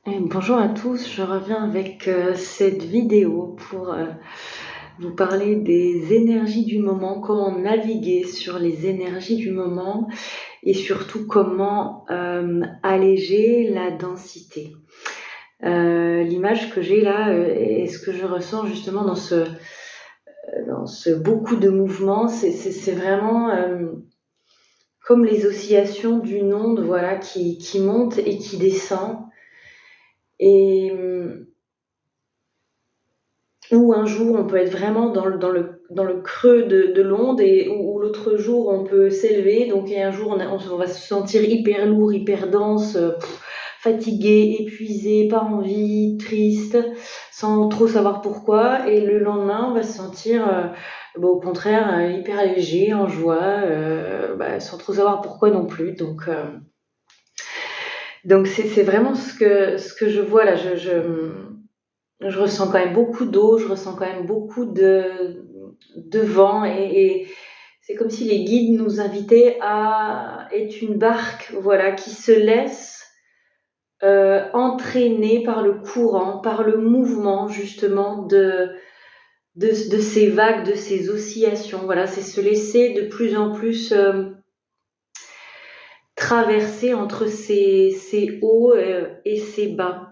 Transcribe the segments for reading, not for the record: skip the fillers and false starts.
Bonjour à tous, je reviens avec cette vidéo pour vous parler des énergies du moment, comment naviguer sur les énergies du moment et surtout comment alléger la densité. L'image que j'ai là et ce que je ressens justement dans ce beaucoup de mouvements, c'est vraiment comme les oscillations d'une onde, voilà, qui monte et qui descend. Et où un jour on peut être vraiment dans le creux de l'onde et où l'autre jour on peut s'élever, donc et un jour on va se sentir hyper lourd, hyper dense, fatigué, épuisé, pas envie, triste, sans trop savoir pourquoi, et le lendemain on va se sentir au contraire hyper léger, en joie, sans trop savoir pourquoi non plus. Donc c'est vraiment ce que je vois là. Je ressens quand même beaucoup d'eau, je ressens quand même beaucoup de vent, et c'est comme si les guides nous invitaient à être une barque, voilà, qui se laisse entraîner par le courant, par le mouvement justement de ces vagues, de ces oscillations. Voilà, c'est se laisser de plus en plus traverser entre ces hauts et ces bas.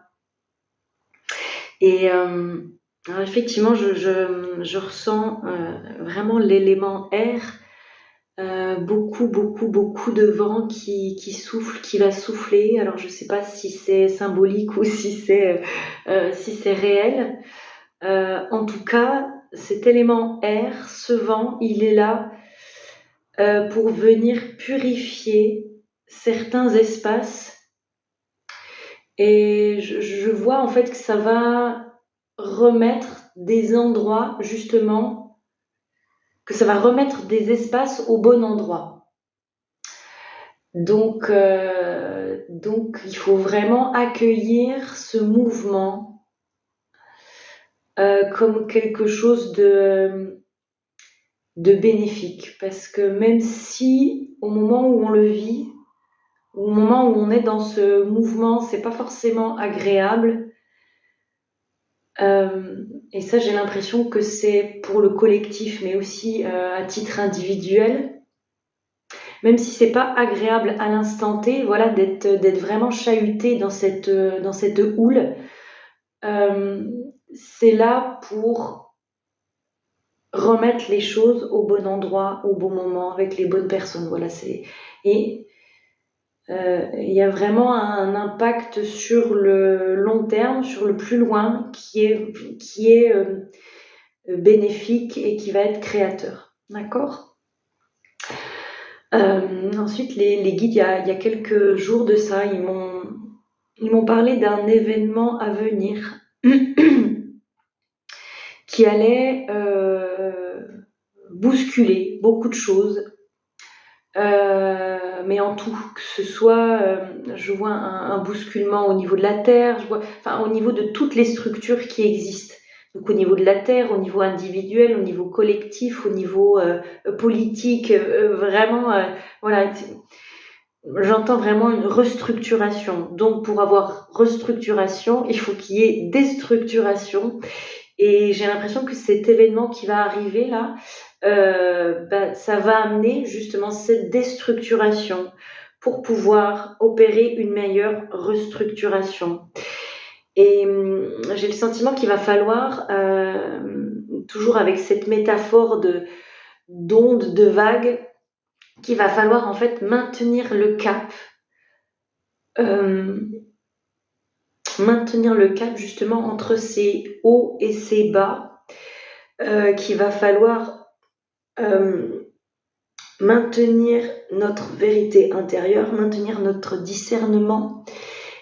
Et alors effectivement, je ressens vraiment l'élément air, beaucoup de vent qui souffle, qui va souffler. Alors je ne sais pas si c'est symbolique ou si c'est réel. En tout cas, cet élément air, ce vent, il est là pour venir purifier certains espaces. Et je vois en fait que ça va remettre des endroits, justement, que ça va remettre des espaces au bon endroit. Donc il faut vraiment accueillir ce mouvement comme quelque chose de bénéfique. Parce que même si au moment où on le vit, au moment où on est dans ce mouvement, c'est pas forcément agréable. Et ça, j'ai l'impression que c'est pour le collectif, mais aussi à titre individuel. Même si c'est pas agréable à l'instant T, voilà, d'être vraiment chahuté dans cette houle, c'est là pour remettre les choses au bon endroit, au bon moment, avec les bonnes personnes. Voilà, et il y a vraiment un impact sur le long terme, sur le plus loin, qui est bénéfique et qui va être créateur. D'accord ? Ensuite, les guides, il y a quelques jours de ça, ils m'ont parlé d'un événement à venir qui allait bousculer beaucoup de choses, mais en tout, que ce soit, je vois un bousculement au niveau de la Terre, au niveau de toutes les structures qui existent. Donc au niveau de la Terre, au niveau individuel, au niveau collectif, au niveau politique, vraiment, voilà. J'entends vraiment une restructuration. Donc pour avoir restructuration, il faut qu'il y ait déstructuration. Et j'ai l'impression que cet événement qui va arriver là, ça va amener justement cette déstructuration pour pouvoir opérer une meilleure restructuration. Et j'ai le sentiment qu'il va falloir, toujours avec cette métaphore d'onde, de vague, qu'il va falloir en fait maintenir le cap, justement entre ces hauts et ces bas, qu'il va falloir maintenir notre vérité intérieure, maintenir notre discernement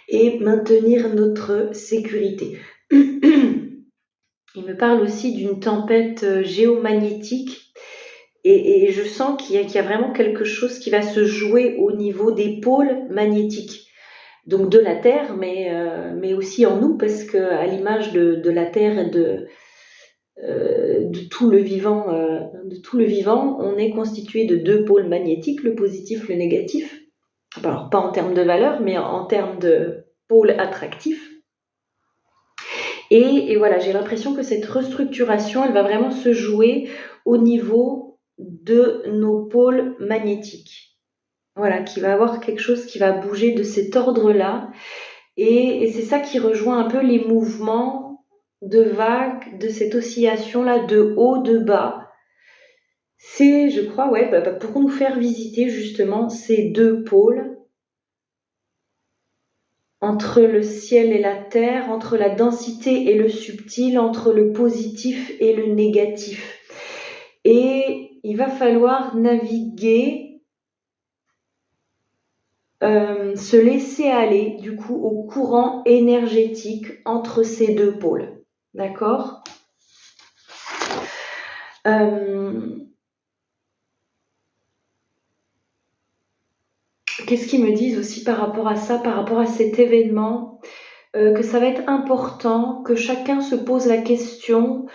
et maintenir notre sécurité. Il me parle aussi d'une tempête géomagnétique, et je sens qu'il y a vraiment quelque chose qui va se jouer au niveau des pôles magnétiques, donc de la Terre, mais aussi en nous, parce qu'à l'image de la Terre et de tout le vivant, on est constitué de deux pôles magnétiques, le positif, le négatif. Alors pas en termes de valeur, mais en termes de pôle attractif. Et voilà, j'ai l'impression que cette restructuration, elle va vraiment se jouer au niveau de nos pôles magnétiques. Voilà, qu'il va y avoir quelque chose qui va bouger de cet ordre-là. Et c'est ça qui rejoint un peu les mouvements de vagues, de cette oscillation-là de haut, de bas. C'est, je crois, ouais, pour nous faire visiter justement ces deux pôles entre le ciel et la terre, entre la densité et le subtil, entre le positif et le négatif. Et il va falloir naviguer, se laisser aller du coup au courant énergétique entre ces deux pôles. D'accord ? Qu'est-ce qu'ils me disent aussi par rapport à ça, par rapport à cet événement, que ça va être important que chacun se pose la question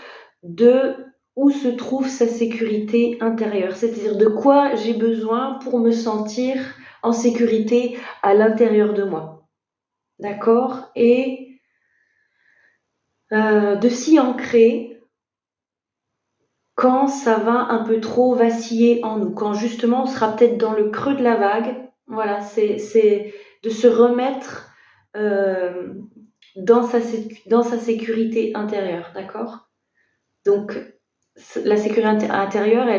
de où se trouve sa sécurité intérieure, c'est-à-dire de quoi j'ai besoin pour me sentir en sécurité à l'intérieur de moi. D'accord ? Et de s'y ancrer quand ça va un peu trop vaciller en nous, quand justement on sera peut-être dans le creux de la vague. Voilà, c'est de se remettre dans sa sécurité intérieure, d'accord ? Donc, la sécurité intérieure,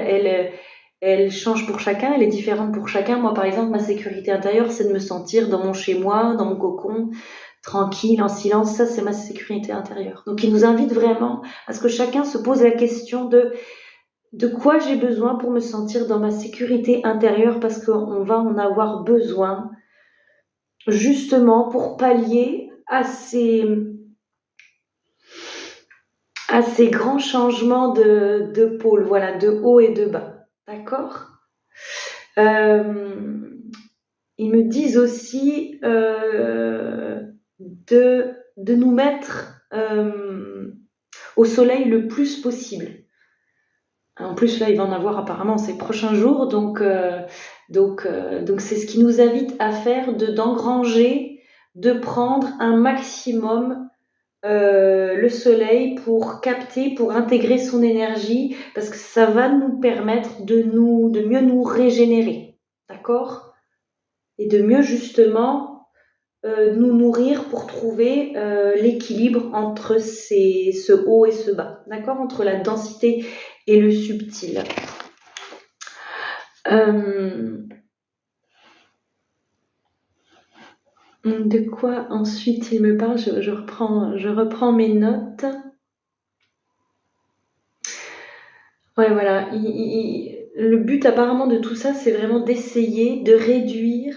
elle change pour chacun, elle est différente pour chacun. Moi, par exemple, ma sécurité intérieure, c'est de me sentir dans mon chez-moi, dans mon cocon, tranquille, en silence. Ça, c'est ma sécurité intérieure. Donc, il nous invite vraiment à ce que chacun se pose la question de quoi j'ai besoin pour me sentir dans ma sécurité intérieure, parce qu'on va en avoir besoin justement pour pallier à ces grands changements de pôle, voilà, de haut et de bas. D'accord ? Ils me disent aussi de nous mettre au soleil le plus possible. En plus, là, il va en avoir apparemment ces prochains jours, donc c'est ce qui nous invite à faire, d'engranger, de prendre un maximum le soleil pour capter, pour intégrer son énergie, parce que ça va nous permettre de mieux nous régénérer, d'accord ? Et de mieux justement nous nourrir pour trouver l'équilibre entre ce haut et ce bas, d'accord ? Entre la densité et le subtil. De quoi ensuite il me parle ? Je reprends mes notes. Ouais, voilà. Le but apparemment de tout ça, c'est vraiment d'essayer de réduire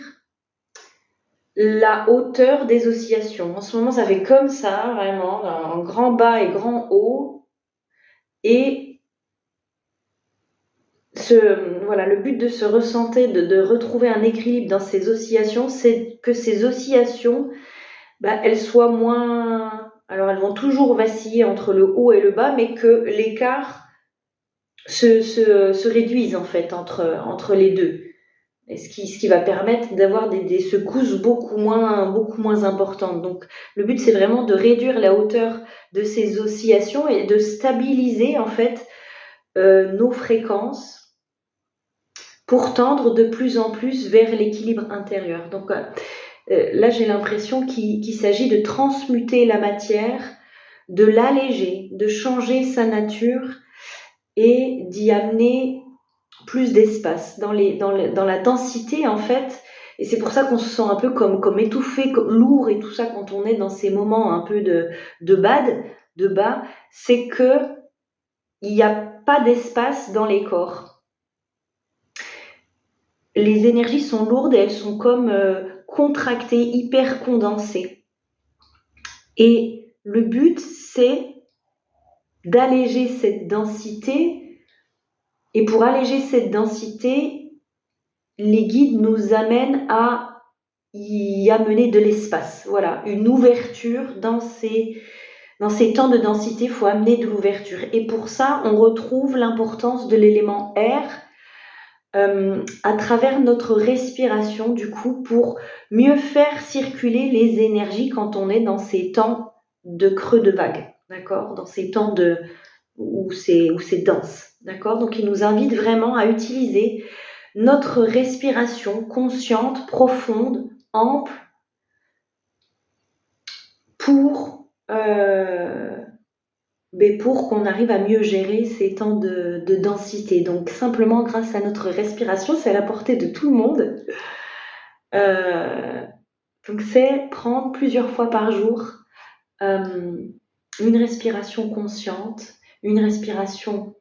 la hauteur des oscillations. En ce moment, ça fait comme ça, vraiment, un grand bas et grand haut. Et le but de se ressentir, de retrouver un équilibre dans ces oscillations, c'est que ces oscillations, elles soient moins... Alors, elles vont toujours vaciller entre le haut et le bas, mais que l'écart se réduise en fait entre les deux. Et ce qui va permettre d'avoir des secousses beaucoup moins importantes. Donc, le but, c'est vraiment de réduire la hauteur de ces oscillations et de stabiliser en fait nos fréquences pour tendre de plus en plus vers l'équilibre intérieur. Donc là, j'ai l'impression qu'il s'agit de transmuter la matière, de l'alléger, de changer sa nature et d'y amener plus d'espace dans la densité en fait. Et c'est pour ça qu'on se sent un peu comme étouffé, comme lourd et tout ça quand on est dans ces moments un peu de bas, c'est que il n'y a pas d'espace dans les corps. Les énergies sont lourdes et elles sont comme contractées, hyper condensées. Et le but, c'est d'alléger cette densité. Et pour alléger cette densité, les guides nous amènent à y amener de l'espace. Voilà, une ouverture dans ces temps de densité, il faut amener de l'ouverture. Et pour ça, on retrouve l'importance de l'élément air à travers notre respiration, du coup, pour mieux faire circuler les énergies quand on est dans ces temps de creux de vague, d'accord? Dans ces temps où c'est dense, d'accord? Donc il nous invite vraiment à utiliser notre respiration consciente, profonde, ample, pour, pour qu'on arrive à mieux gérer ces temps de densité. Donc simplement grâce à notre respiration, c'est à la portée de tout le monde. Donc c'est prendre plusieurs fois par jour une respiration consciente, une respiration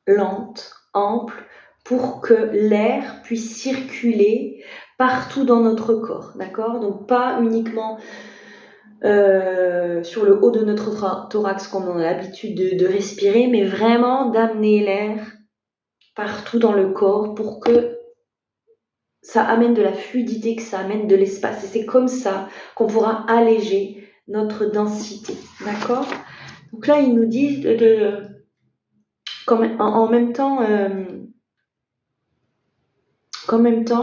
lente, ample, pour que l'air puisse circuler partout dans notre corps, d'accord? Donc pas uniquement sur le haut de notre thorax comme on a l'habitude de respirer, mais vraiment d'amener l'air partout dans le corps pour que ça amène de la fluidité, que ça amène de l'espace. Et c'est comme ça qu'on pourra alléger notre densité, d'accord? Donc là, ils nous disent en même temps,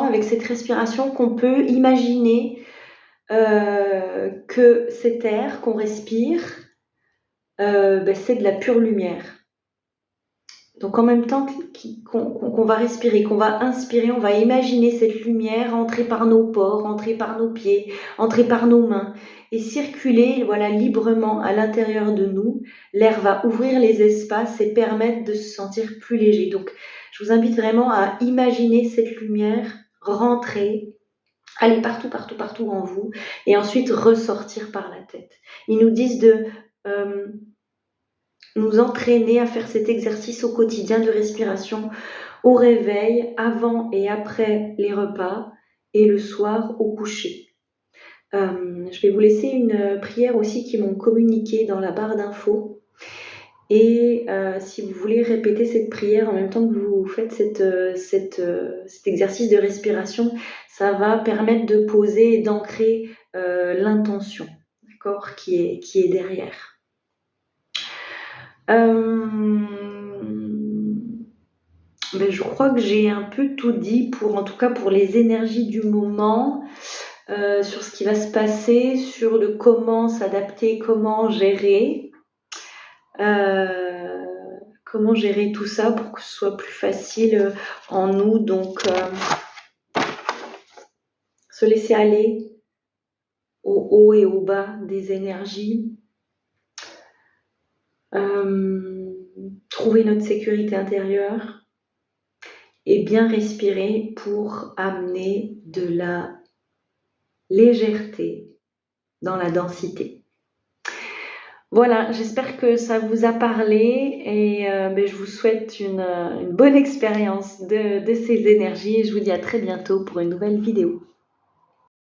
avec cette respiration, qu'on peut imaginer que cet air qu'on respire, c'est de la pure lumière. Donc en même temps qu'on va respirer, qu'on va inspirer, on va imaginer cette lumière entrer par nos pores, entrer par nos pieds, entrer par nos mains et circuler, voilà, librement à l'intérieur de nous. L'air va ouvrir les espaces et permettre de se sentir plus léger. Donc je vous invite vraiment à imaginer cette lumière rentrer, aller partout, partout, partout en vous et ensuite ressortir par la tête. Ils nous disent de nous entraîner à faire cet exercice au quotidien de respiration au réveil, avant et après les repas et le soir au coucher. Je vais vous laisser une prière aussi qu'ils m'ont communiquée dans la barre d'infos. Et si vous voulez répéter cette prière en même temps que vous faites cet exercice de respiration, ça va permettre de poser et d'ancrer l'intention, d'accord, qui est derrière. Je crois que j'ai un peu tout dit, en tout cas pour les énergies du moment, sur ce qui va se passer, sur le comment s'adapter, comment gérer tout ça pour que ce soit plus facile en nous. Donc, se laisser aller au haut et au bas des énergies. Trouver notre sécurité intérieure et bien respirer pour amener de la légèreté dans la densité. Voilà, j'espère que ça vous a parlé et je vous souhaite une bonne expérience de ces énergies et je vous dis à très bientôt pour une nouvelle vidéo.